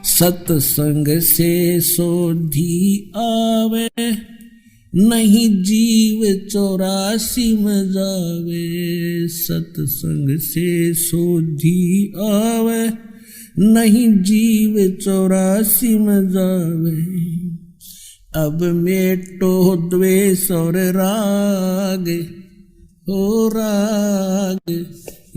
सत्संग से सोधी आवे, नहीं जीव 84 में जावे। सत्संग से सोधी आवे, नहीं जीव 84 में जावे। अब मेटो द्वेष और राग, हो राग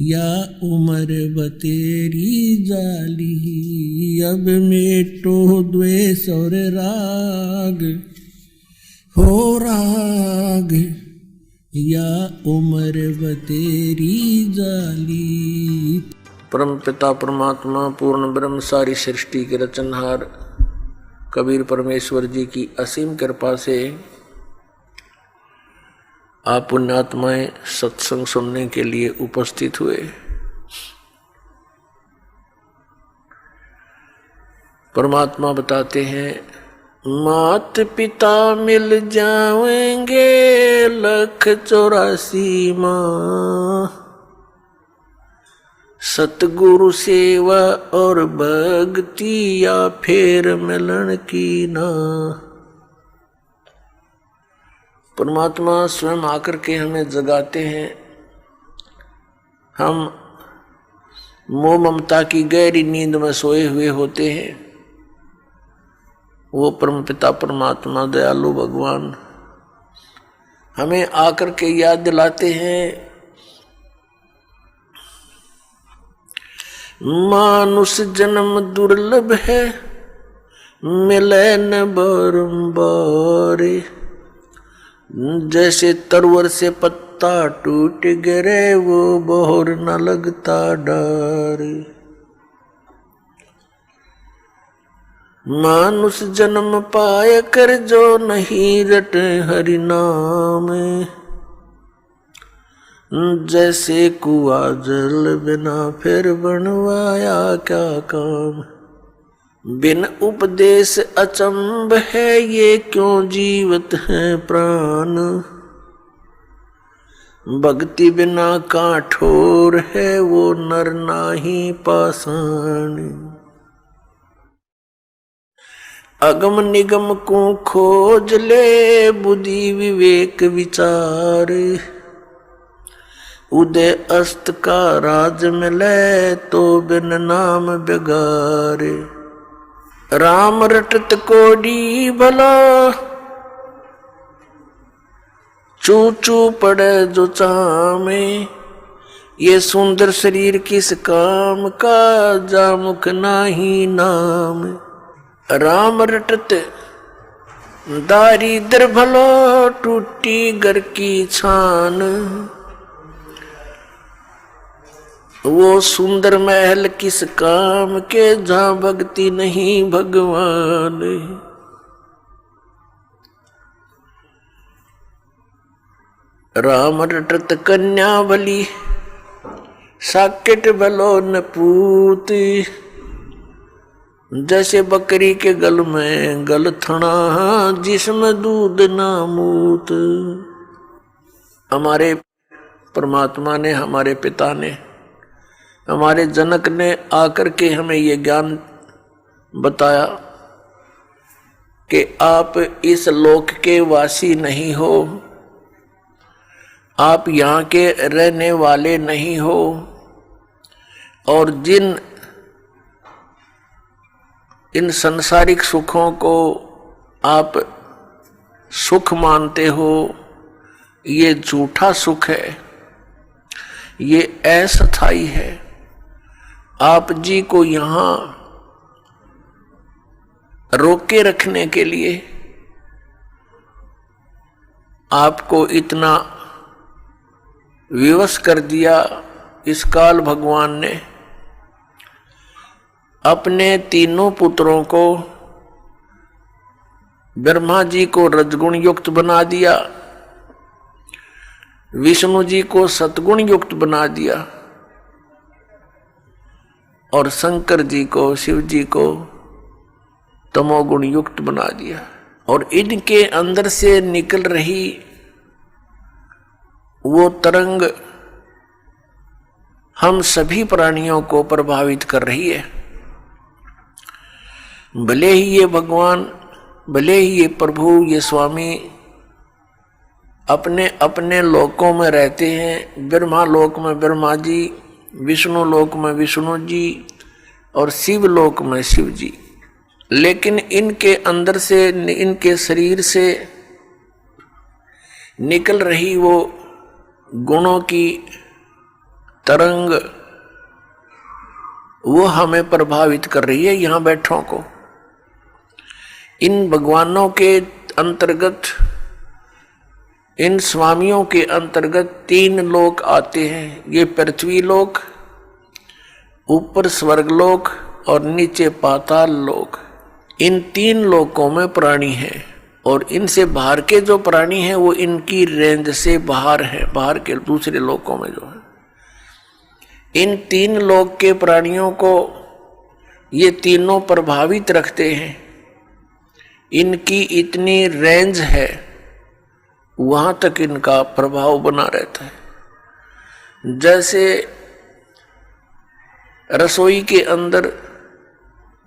या उम्र बतेरी जाली। अब मेटो द्वेष और राग, हो राग या उम्र बतेरी जाली। परम पिता परमात्मा पूर्ण ब्रह्म सारी सृष्टि के रचनहार कबीर परमेश्वर जी की असीम कृपा से आप पुण्यात्माएं सत्संग सुनने के लिए उपस्थित हुए। परमात्मा बताते हैं, मात पिता मिल जाएंगे 184 माँ, सतगुरु सेवा और भक्ति या फिर मिलन की ना। परमात्मा स्वयं आकर के हमें जगाते हैं। हम मोह ममता की गहरी नींद में सोए हुए होते हैं। वो परमपिता परमात्मा दयालु भगवान हमें आकर के याद दिलाते हैं, मानुष जन्म दुर्लभ है, मिले न बारंबार। जैसे तरवर से पत्ता टूट गिरे, वो बोहर न लगता डार। मानुष जन्म पाए कर जो नहीं रटे हरि नाम, जैसे कुआ जल बिना फिर बनवाया क्या काम। बिन उपदेश अचंभ है, ये क्यों जीवत है प्राण। भक्ति बिना काठोर है, वो नर नाही पाषाण। अगम निगम को खोज ले, बुद्धि विवेक विचार। उदय अस्त का राज मिले, तो बिन नाम बेगार। राम रटत कोडी भला, चू चू पड़े जो चामे। ये सुंदर शरीर किस काम का, जा मुख नाही नाम। राम रटत दारिद्र भलो, टूटी घर की छान। वो सुंदर महल किस काम के, जहाँ भक्ति नहीं भगवान। राम रटत कन्या बली, साकेट भलो न पूत। जैसे बकरी के गल में गल थना, जिसमें दूध ना मूत। हमारे परमात्मा ने, हमारे पिता ने, हमारे जनक ने आकर के हमें ये ज्ञान बताया कि आप इस लोक के वासी नहीं हो, आप यहाँ के रहने वाले नहीं हो। और जिन इन संसारिक सुखों को आप सुख मानते हो, ये झूठा सुख है, ये अस्थायी है। आप जी को यहाँ रोके रखने के लिए आपको इतना विवश कर दिया इस काल भगवान ने। अपने तीनों पुत्रों को, ब्रह्मा जी को रजगुण युक्त बना दिया, विष्णु जी को सतगुण युक्त बना दिया, और शंकर जी को, शिव जी को तमोगुण युक्त बना दिया। और इनके अंदर से निकल रही वो तरंग हम सभी प्राणियों को प्रभावित कर रही है। भले ही ये भगवान, भले ही ये प्रभु, ये स्वामी अपने अपने लोकों में रहते हैं, ब्रह्मा लोक में ब्रह्मा जी, विष्णु लोक में विष्णु जी और शिव लोक में शिव जी, लेकिन इनके अंदर से, इनके शरीर से निकल रही वो गुणों की तरंग वो हमें प्रभावित कर रही है, यहाँ बैठों को। इन भगवानों के अंतर्गत, इन स्वामियों के अंतर्गत 3 लोक आते हैं। ये पृथ्वी लोक, ऊपर स्वर्गलोक और नीचे पाताल लोक। इन 3 लोकों में प्राणी हैं और इनसे बाहर के जो प्राणी हैं वो इनकी रेंज से बाहर हैं, बाहर के दूसरे लोकों में जो है। इन 3 लोक के प्राणियों को ये तीनों प्रभावित रखते हैं। इनकी इतनी रेंज है, वहां तक इनका प्रभाव बना रहता है। जैसे रसोई के अंदर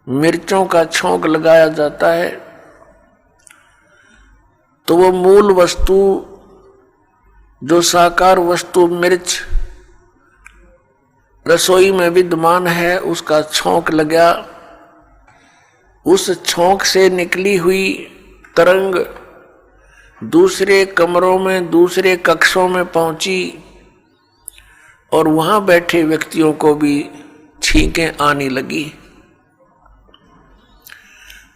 मिर्चों का छौंक लगाया जाता है तो वो मूल वस्तु, जो साकार वस्तु मिर्च रसोई में विद्यमान है, उसका छौंक लगा, उस छौंक से निकली हुई तरंग दूसरे कमरों में, दूसरे कक्षों में पहुंची और वहां बैठे व्यक्तियों को भी छींकें आने लगी।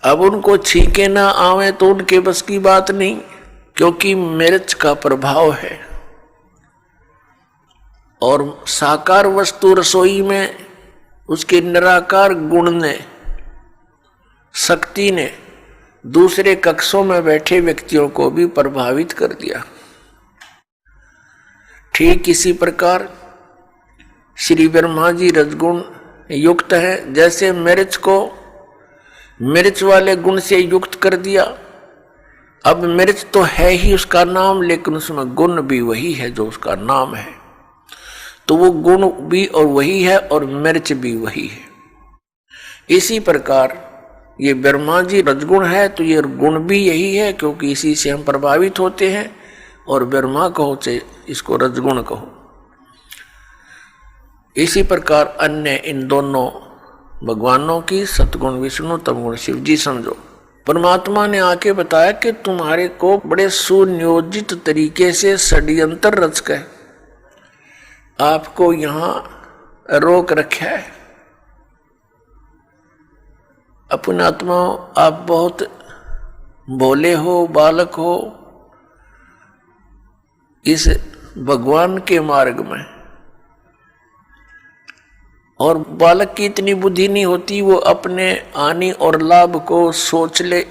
अब उनको छींके ना आवे तो उनके बस की बात नहीं, क्योंकि मिर्च का प्रभाव है। और साकार वस्तु रसोई में उसके निराकार गुण ने, शक्ति ने दूसरे कक्षों में बैठे व्यक्तियों को भी प्रभावित कर दिया। ठीक इसी प्रकार श्री ब्रह्मा जी रजगुण युक्त है। जैसे मिर्च को मिर्च वाले गुण से युक्त कर दिया, अब मिर्च तो है ही उसका नाम, लेकिन उसमें गुण भी वही है जो उसका नाम है, तो वो गुण भी और वही है और मिर्च भी वही है। इसी प्रकार ये ब्रह्मा जी रजगुण है तो ये गुण भी यही है, क्योंकि इसी से हम प्रभावित होते हैं। और ब्रह्मा कहो चाहे इसको रजगुण कहो। इसी प्रकार अन्य इन दोनों भगवानों की, सतगुण विष्णु, तमगुण शिव जी समझो। परमात्मा ने आके बताया कि तुम्हारे को बड़े सुनियोजित तरीके से षड्यंत्र रच कर आपको यहां रोक रखा है। अपने आत्मा, आप बहुत भोले हो, बालक हो इस भगवान के मार्ग में, और बालक की इतनी बुद्धि नहीं होती वो अपने हानि और लाभ को सोच ले।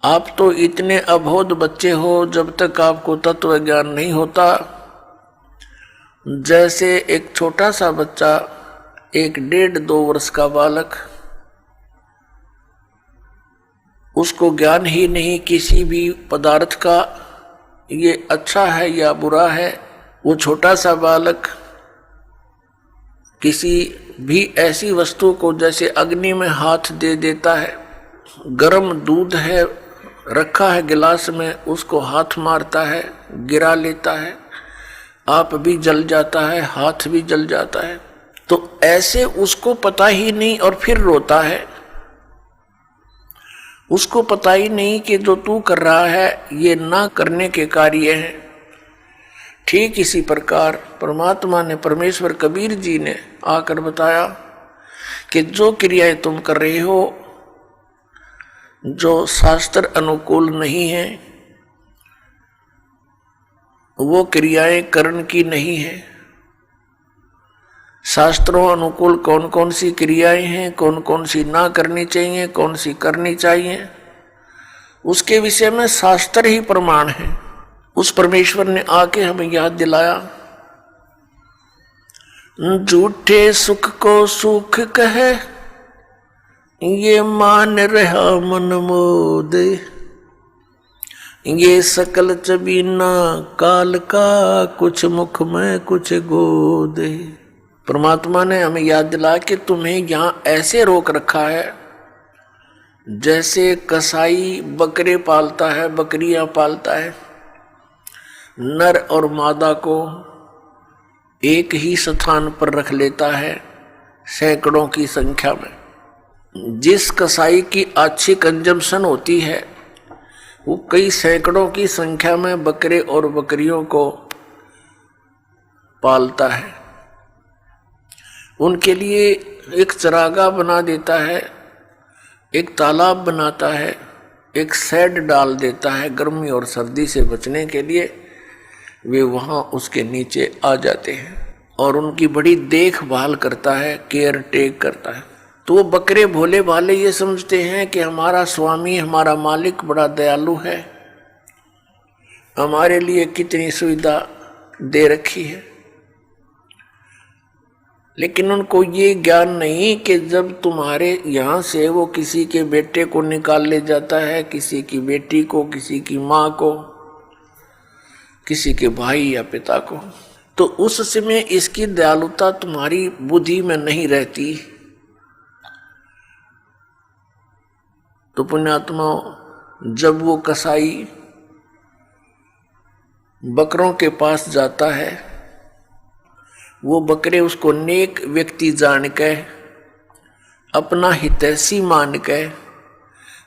आप तो इतने अबोध बच्चे हो जब तक आपको तत्व ज्ञान नहीं होता। जैसे एक छोटा सा बच्चा, 1-1.5-2 वर्ष का बालक, उसको ज्ञान ही नहीं किसी भी पदार्थ का, ये अच्छा है या बुरा है। वो छोटा सा बालक किसी भी ऐसी वस्तु को, जैसे अग्नि में हाथ दे देता है, गर्म दूध है रखा है गिलास में, उसको हाथ मारता है, गिरा लेता है, आप भी जल जाता है, हाथ भी जल जाता है। तो ऐसे उसको पता ही नहीं और फिर रोता है। उसको पता ही नहीं कि जो तू कर रहा है ये ना करने के कार्य हैं। ठीक इसी प्रकार परमात्मा ने, परमेश्वर कबीर जी ने आकर बताया कि जो क्रियाएं तुम कर रहे हो, जो शास्त्र अनुकूल नहीं है, वो क्रियाएं कर्ण की नहीं है। शास्त्रों अनुकूल कौन कौन सी क्रियाएं हैं, कौन कौन सी ना करनी चाहिए, कौन सी करनी चाहिए, उसके विषय में शास्त्र ही प्रमाण है। उस परमेश्वर ने आके हमें याद दिलाया, झूठे सुख को सुख कहे, ये मान रहा मन मोद, ये सकल चबीना काल का, कुछ मुख में कुछ गोद। परमात्मा ने हमें याद दिला कि तुम्हें यहां ऐसे रोक रखा है जैसे कसाई बकरे पालता है, बकरियां पालता है, नर और मादा को एक ही स्थान पर रख लेता है सैकड़ों की संख्या में। जिस कसाई की अच्छी कंजम्पशन होती है वो कई सैकड़ों की संख्या में बकरे और बकरियों को पालता है, उनके लिए एक चरागाह बना देता है, एक तालाब बनाता है, एक शेड डाल देता है। गर्मी और सर्दी से बचने के लिए वे वहाँ उसके नीचे आ जाते हैं और उनकी बड़ी देखभाल करता है, केयर टेक करता है। तो वो बकरे भोले भाले ये समझते हैं कि हमारा स्वामी, हमारा मालिक बड़ा दयालु है, हमारे लिए कितनी सुविधा दे रखी है। लेकिन उनको ये ज्ञान नहीं कि जब तुम्हारे यहाँ से वो किसी के बेटे को निकाल ले जाता है, किसी की बेटी को, किसी की माँ को, किसी के भाई या पिता को, तो उस समय इसकी दयालुता तुम्हारी बुद्धि में नहीं रहती। तो पुण्यात्मा, जब वो कसाई बकरों के पास जाता है, वो बकरे उसको नेक व्यक्ति जान के, अपना हितैषी मान के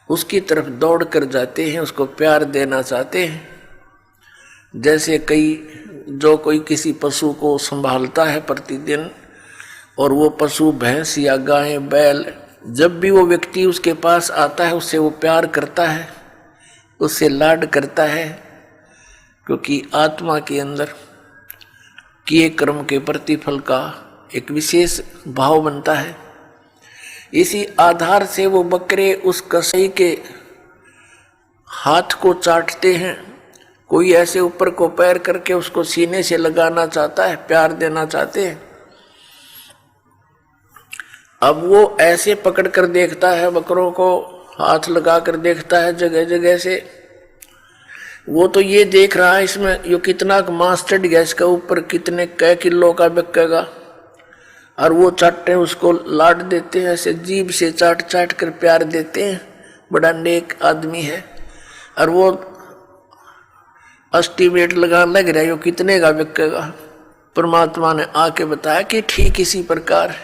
उसकी तरफ दौड़ कर जाते हैं, उसको प्यार देना चाहते हैं। जैसे कोई किसी पशु को संभालता है प्रतिदिन, और वो पशु भैंस या गाय बैल, जब भी वो व्यक्ति उसके पास आता है उससे वो प्यार करता है, उससे लाड करता है, क्योंकि आत्मा के अंदर किए कर्म के प्रतिफल का एक विशेष भाव बनता है। इसी आधार से वो बकरे उस कसाई के हाथ को चाटते हैं। कोई ऐसे ऊपर को पैर करके उसको सीने से लगाना चाहता है, प्यार देना चाहते हैं। अब वो ऐसे पकड़ कर देखता है, बकरों को हाथ लगा कर देखता है जगह जगह से। वो तो ये देख रहा है इसमें यो कितना मांस चढ़ गया, इसका ऊपर कितने कै किलो का बिकेगा, और वो चाटते हैं, उसको लाड देते हैं, ऐसे जीभ से चाट चाट कर प्यार देते हैं। बड़ा नेक आदमी है, और वो एस्टीमेट लगाने लग रहा है यो कितने का बिकेगा। परमात्मा ने आके बताया कि ठीक इसी प्रकार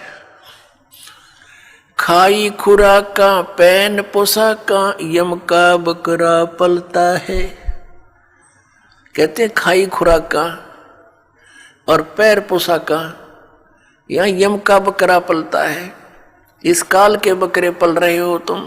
खाई खुराका पैन पोशाका यम का बकरा पलता है। कहते हैं खाई खुराका और पैर पोशाका, यहाँ यम का बकरा पलता है। इस काल के बकरे पल रहे हो तुम,